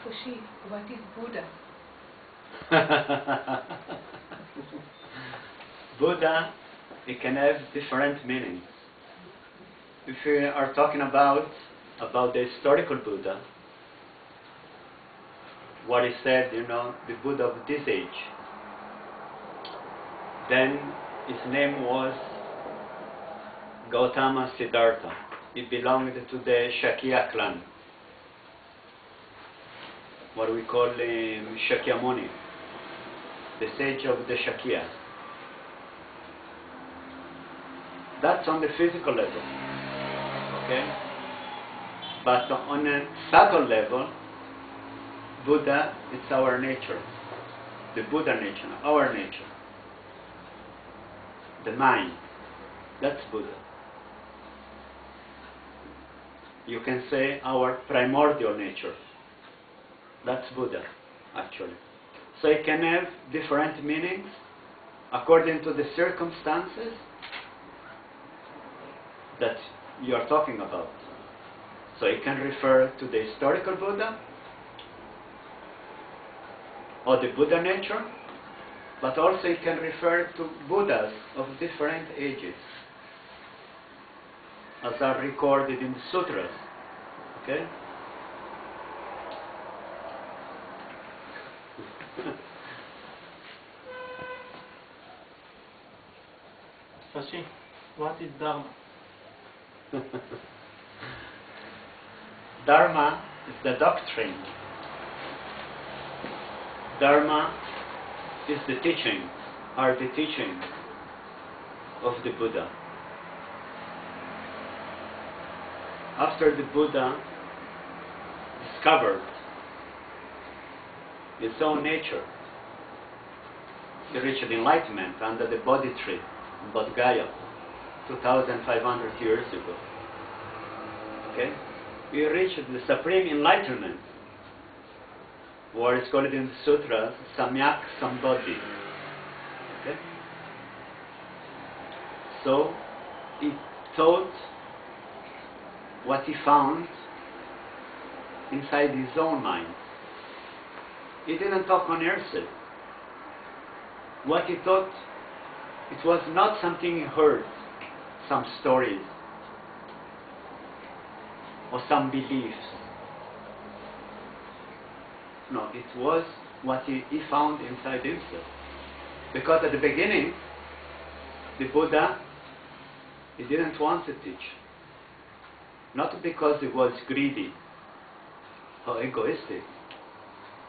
FASHI, what is Buddha? Buddha, it can have different meanings. If we are talking about the historical Buddha, what is said, the Buddha of this age, then his name was Gautama Siddhartha. He belonged to the Shakya clan, what we call Shakyamuni, the sage of the Shakya. That's on the physical level, okay? But on a subtle level, Buddha, it's our nature, the Buddha nature, our nature, the mind, that's Buddha. You can say our primordial nature, that's Buddha, actually. So it can have different meanings according to the circumstances that you are talking about. So it can refer to the historical Buddha or the Buddha nature, but also it can refer to Buddhas of different ages, as are recorded in the sutras. Okay? FASHI, what is Dharma? Dharma is the doctrine. Dharma is the teaching, are the teachings of the Buddha. After the Buddha discovered his own nature, he reached enlightenment under the Bodhi tree in Bodh Gaya 2,500 years ago. Okay? We reached the supreme enlightenment, or it's called in the sutras Samyak Sambodhi. Okay? So he taught what he found inside his own mind. He didn't talk on earth. What he taught, it was not something he heard, some stories or some beliefs. No, it was what he found inside himself. Because at the beginning, the Buddha, he didn't want to teach. Not because he was greedy or egoistic.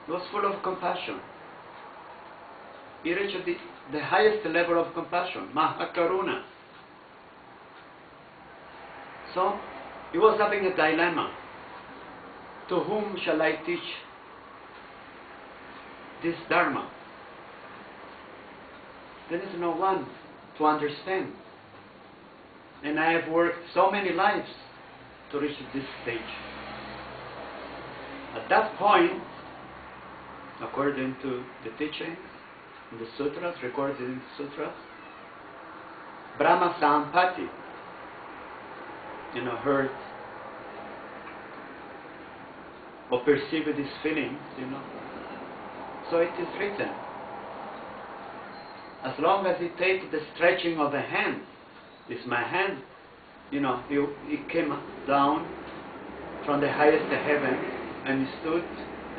He was full of compassion. He reached the highest level of compassion, Mahakaruna. So, he was having a dilemma. To whom shall I teach this Dharma? There is no one to understand. And I have worked so many lives to reach this stage. At that point, according to the teachings in the sutras, recorded in the sutras, Brahma Sampati, heard or perceived these feelings, So it is written, as long as he takes the stretching of a hand, this my hand, he came down from the highest heaven and he stood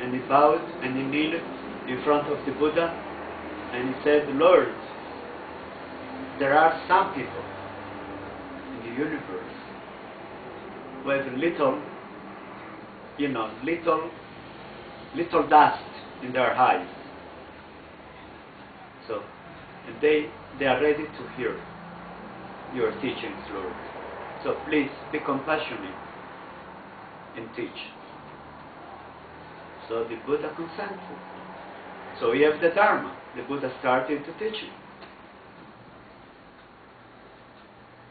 and he bowed and he kneeled in front of the Buddha and he said, Lord, there are some people in the universe who have little dust in their eyes. So, and they are ready to hear your teachings, Lord. So please be compassionate and teach. So the Buddha consented. So we have the Dharma. The Buddha started to teach it.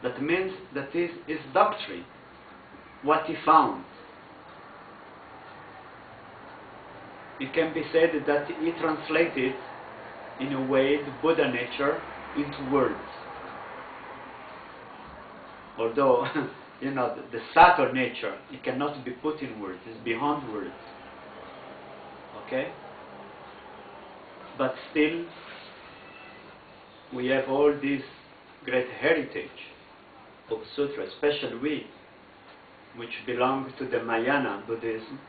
That means that is his doctrine, what he found. It can be said that he translated, in a way, the Buddha nature into words. Although, the subtle nature, it cannot be put in words, it's beyond words. Okay? But still, we have all this great heritage of sutras, especially we, which belong to the Mahayana Buddhism.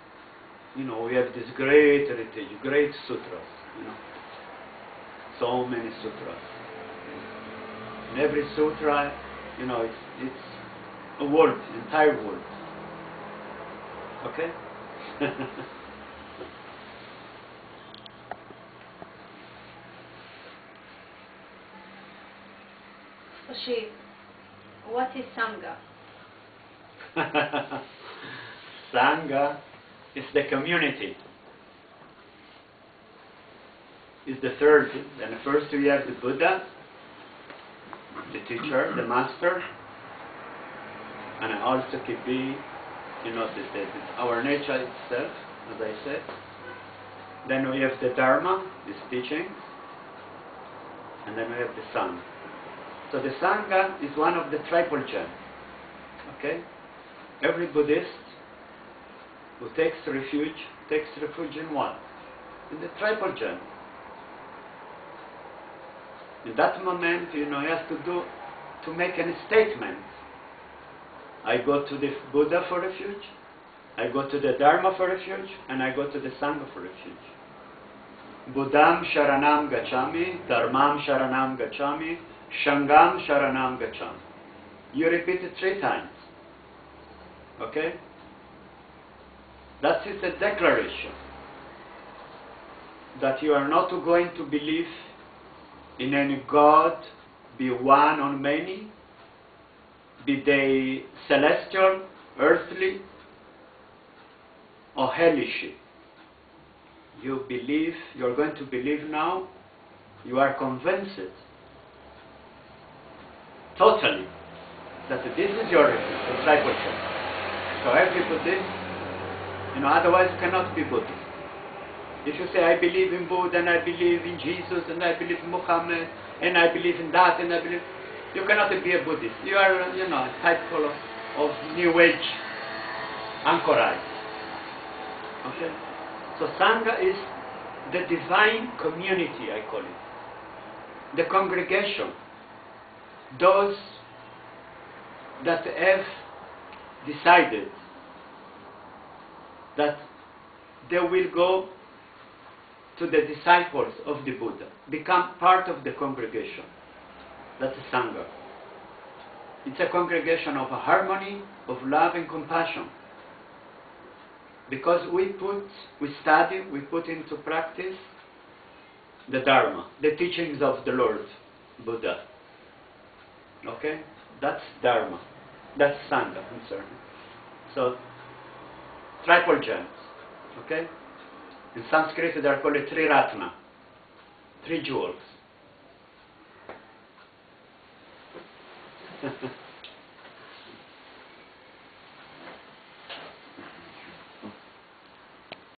You know, we have this great heritage, great sutras, you know. So many sutras. And every sutra, you know, it's a world, entire world. Okay? FASHI, what is Sangha? Sangha is the community. Is the third. Then first we have the Buddha, the teacher, the master, and also could be, you know, our nature itself, as I said. Then we have the Dharma, this teaching, and then we have the Sangha. So the Sangha is one of the triple gems. Okay? Every Buddhist who takes refuge in what? In the triple gem. In that moment, you know, he has to make a statement. I go to the Buddha for refuge, I go to the Dharma for refuge, and I go to the Sangha for refuge. Buddham Sharanam Gacchami, Dharmam Sharanam Gacchami, Shangam Sharanam Gacchami. You repeat it 3 times. Okay? That is a declaration that you are not going to believe in any God, be one on many, be they celestial, earthly, or hellish. You believe, you're going to believe now, you are convinced totally that this is your discipleship. So every Buddhist, you know, otherwise you cannot be Buddhist. If you say, I believe in Buddha, and I believe in Jesus, and I believe in Muhammad, and I believe in that, and I believe, you cannot be a Buddhist. You are, you know, a type of New Age anchorage. Okay? So Sangha is the divine community, I call it. The congregation. Those that have decided that they will go to the disciples of the Buddha, become part of the congregation. That's a Sangha. It's a congregation of harmony, of love and compassion. Because we study, we put into practice the Dharma, the teachings of the Lord Buddha. Okay? That's Dharma. That's Sangha, I'm sorry. So, triple gems. Okay? In Sanskrit they are called Triratna. 3 jewels.